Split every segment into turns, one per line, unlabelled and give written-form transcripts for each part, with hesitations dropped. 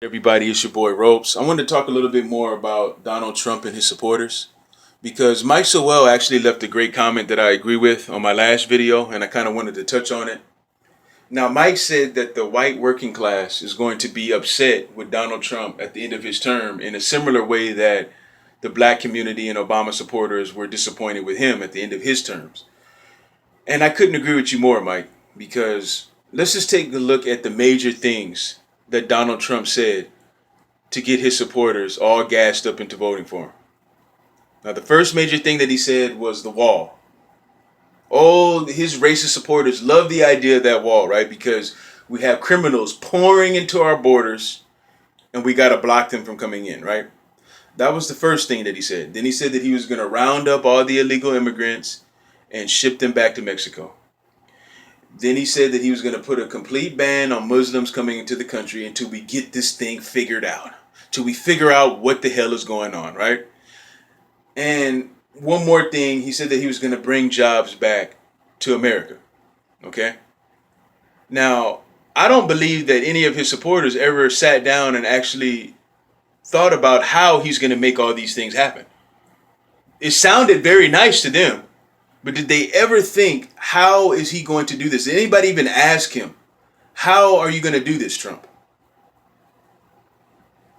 Everybody, it's your boy Ropes. I wanted to talk a little bit more about Donald Trump and his supporters because Mike Sowell actually left a great comment that I agree with on my last video, and I kind of wanted to touch on it. Now, Mike said that the white working class is going to be upset with Donald Trump at the end of his term in a similar way that the black community and Obama supporters were disappointed with him at the end of his terms. And I couldn't agree with you more, Mike, because let's just take a look at the major things that Donald Trump said to get his supporters all gassed up into voting for him. Now, the first major thing that he said was the wall. Oh, his racist supporters love the idea of that wall, right? Because we have criminals pouring into our borders and we got to block them from coming in, right? That was the first thing that he said. Then he said that he was going to round up all the illegal immigrants and ship them back to Mexico. Then he said that he was going to put a complete ban on Muslims coming into the country until we get this thing figured out. Till we figure out what the hell is going on, right? And one more thing, he said that he was going to bring jobs back to America. Okay? Now, I don't believe that any of his supporters ever sat down and actually thought about how he's going to make all these things happen. It sounded very nice to them, but did they ever think, how is he going to do this? Did anybody even ask him, how are you going to do this, Trump?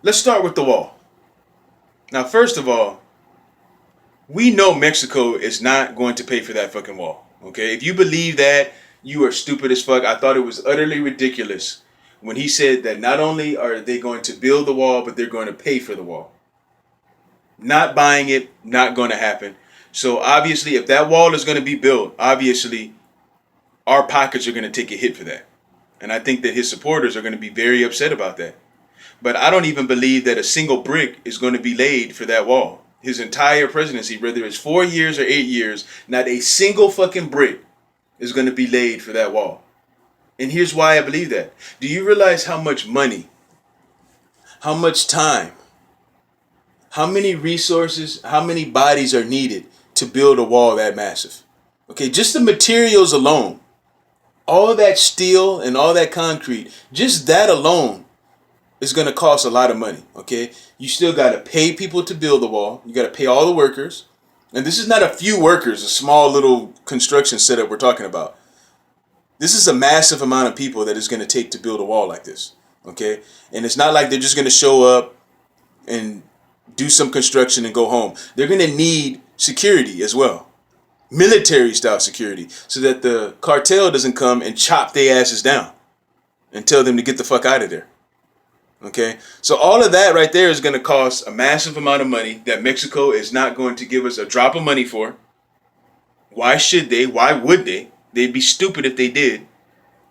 Let's start with the wall. Now, first of all, we know Mexico is not going to pay for that fucking wall. Okay? If you believe that, you are stupid as fuck. I thought it was utterly ridiculous when he said that not only are they going to build the wall, but they're going to pay for the wall. Not buying it, not going to happen. So obviously, if that wall is going to be built, obviously, our pockets are going to take a hit for that. And I think that his supporters are going to be very upset about that. But I don't even believe that a single brick is going to be laid for that wall. His entire presidency, whether it's 4 years or 8 years, not a single fucking brick is going to be laid for that wall. And here's why I believe that. Do you realize how much money, how much time, how many resources, how many bodies are needed to build a wall that massive? Okay, just the materials alone, all that steel and all that concrete, just that alone is going to cost a lot of money, okay? You still got to pay people to build the wall. You got to pay all the workers. And this is not a few workers, a small little construction setup we're talking about. This is a massive amount of people that it's going to take to build a wall like this, okay? And it's not like they're just going to show up and do some construction and go home. They're going to need security as well. Military style security, so that the cartel doesn't come and chop their asses down and tell them to get the fuck out of there. Okay, so all of that right there is going to cost a massive amount of money that Mexico is not going to give us a drop of money for. Why should they? Why would they? They'd be stupid if they did.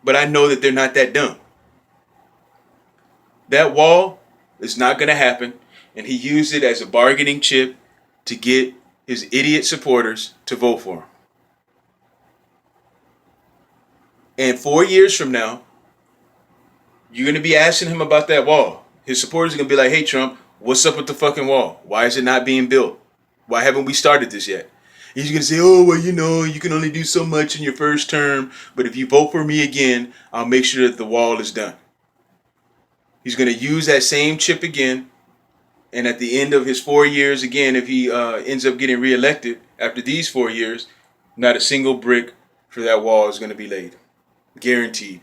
But I know that they're not that dumb. That wall is not going to happen. And he used it as a bargaining chip to get his idiot supporters to vote for him. And 4 years from now, you're going to be asking him about that wall. His supporters are going to be like, hey, Trump, what's up with the fucking wall? Why is it not being built? Why haven't we started this yet? He's going to say, oh, well, you can only do so much in your first term. But if you vote for me again, I'll make sure that the wall is done. He's going to use that same chip again. And at the end of his 4 years, again, if he ends up getting reelected after these 4 years, not a single brick for that wall is going to be laid. Guaranteed.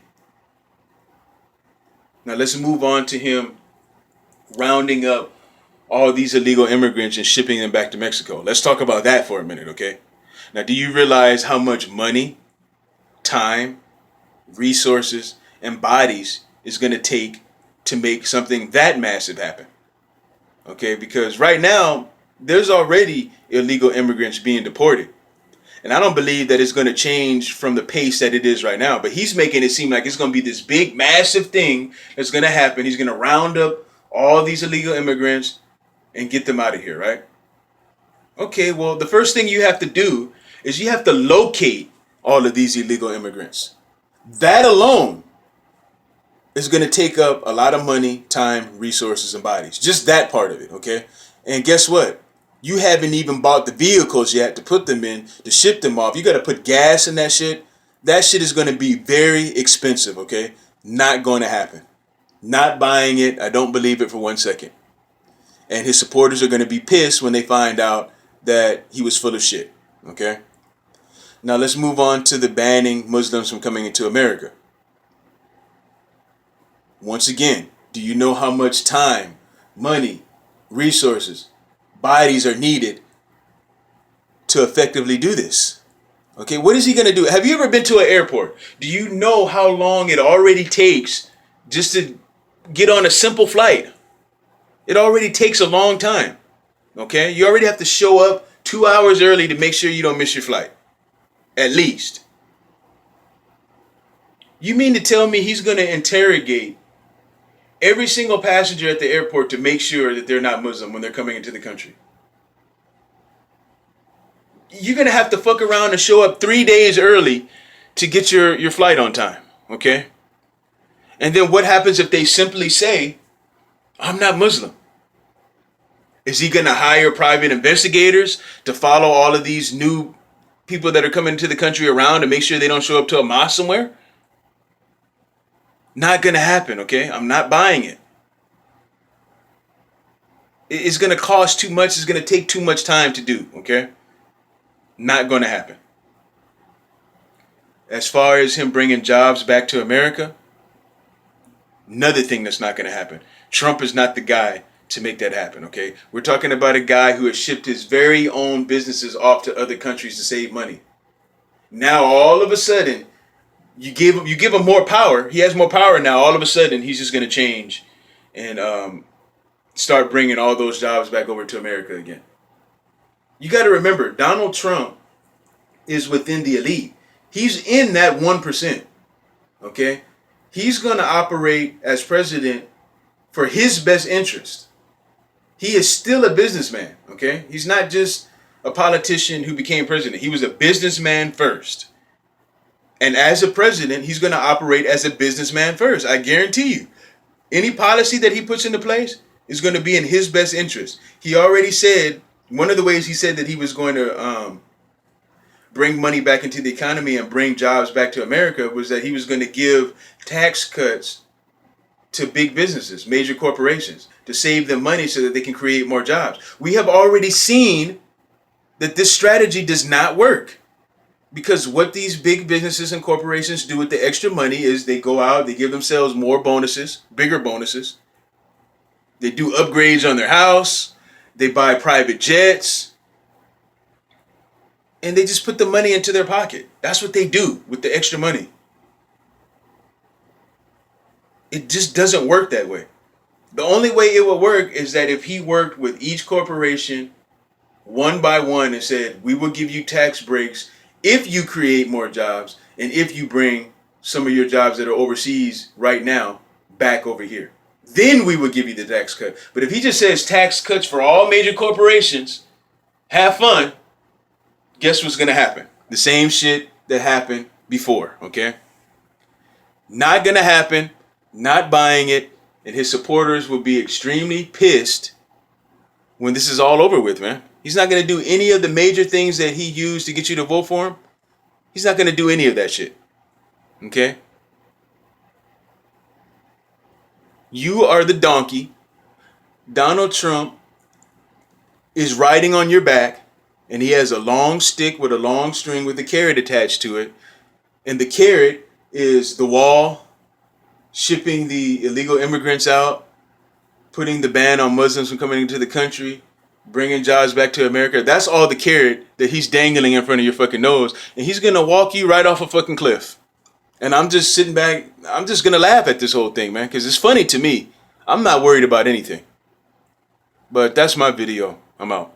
Now let's move on to him rounding up all these illegal immigrants and shipping them back to Mexico. Let's talk about that for a minute, okay? Now, do you realize how much money, time, resources, and bodies is going to take to make something that massive happen? Okay, because right now, there's already illegal immigrants being deported. And I don't believe that it's going to change from the pace that it is right now. But he's making it seem like it's going to be this big, massive thing that's going to happen. He's going to round up all these illegal immigrants and get them out of here, right? Okay, well, the first thing you have to do is you have to locate all of these illegal immigrants. That alone is going to take up a lot of money, time, resources, and bodies. Just that part of it, okay? And guess what? You haven't even bought the vehicles yet to put them in, to ship them off. You got to put gas in that shit. That shit is going to be very expensive, okay? Not going to happen. Not buying it. I don't believe it for 1 second. And his supporters are going to be pissed when they find out that he was full of shit. Okay? Now let's move on to the banning Muslims from coming into America. Once again, do you know how much time, money, resources, bodies are needed to effectively do this? Okay, what is he going to do? Have you ever been to an airport? Do you know how long it already takes just to get on a simple flight? It already takes a long time. Okay, you already have to show up 2 hours early to make sure you don't miss your flight. At least. You mean to tell me he's going to interrogate every single passenger at the airport to make sure that they're not Muslim when they're coming into the country? You're going to have to fuck around and show up 3 days early to get your flight on time. Okay? And then what happens if they simply say, I'm not Muslim? Is he going to hire private investigators to follow all of these new people that are coming into the country around to make sure they don't show up to a mosque somewhere? Not going to happen, okay? I'm not buying it. It's going to cost too much. It's going to take too much time to do, okay? Not going to happen. As far as him bringing jobs back to America, another thing that's not going to happen. Trump is not the guy to make that happen, okay? We're talking about a guy who has shipped his very own businesses off to other countries to save money. Now, all of a sudden, you give him more power. He has more power now. All of a sudden, he's just going to change and start bringing all those jobs back over to America again. You got to remember, Donald Trump is within the elite. He's in that 1%, okay? He's going to operate as president for his best interest. He is still a businessman, okay? He's not just a politician who became president. He was a businessman first. And as a president, he's going to operate as a businessman first. I guarantee you. Any policy that he puts into place is going to be in his best interest. He already said, one of the ways he said that he was going to bring money back into the economy and bring jobs back to America was that he was going to give tax cuts to big businesses, major corporations, to save them money so that they can create more jobs. We have already seen that this strategy does not work, because what these big businesses and corporations do with the extra money is they go out, they give themselves more bonuses, bigger bonuses. They do upgrades on their house. They buy private jets. And they just put the money into their pocket. That's what they do with the extra money. It just doesn't work that way. The only way it would work is that if he worked with each corporation one by one and said, we will give you tax breaks if you create more jobs and if you bring some of your jobs that are overseas right now back over here. Then we would give you the tax cut. But if he just says tax cuts for all major corporations, have fun, guess what's going to happen? The same shit that happened before, okay? Not going to happen. Not buying it, and his supporters will be extremely pissed when this is all over with, man. He's not going to do any of the major things that he used to get you to vote for him. He's not going to do any of that shit. Okay? You are the donkey. Donald Trump is riding on your back, and he has a long stick with a long string with a carrot attached to it. And the carrot is the wall, shipping the illegal immigrants out, putting the ban on Muslims from coming into the country, bringing jobs back to America. That's all the carrot that he's dangling in front of your fucking nose. And he's going to walk you right off a fucking cliff. And I'm just sitting back. I'm just going to laugh at this whole thing, man, because it's funny to me. I'm not worried about anything. But that's my video. I'm out.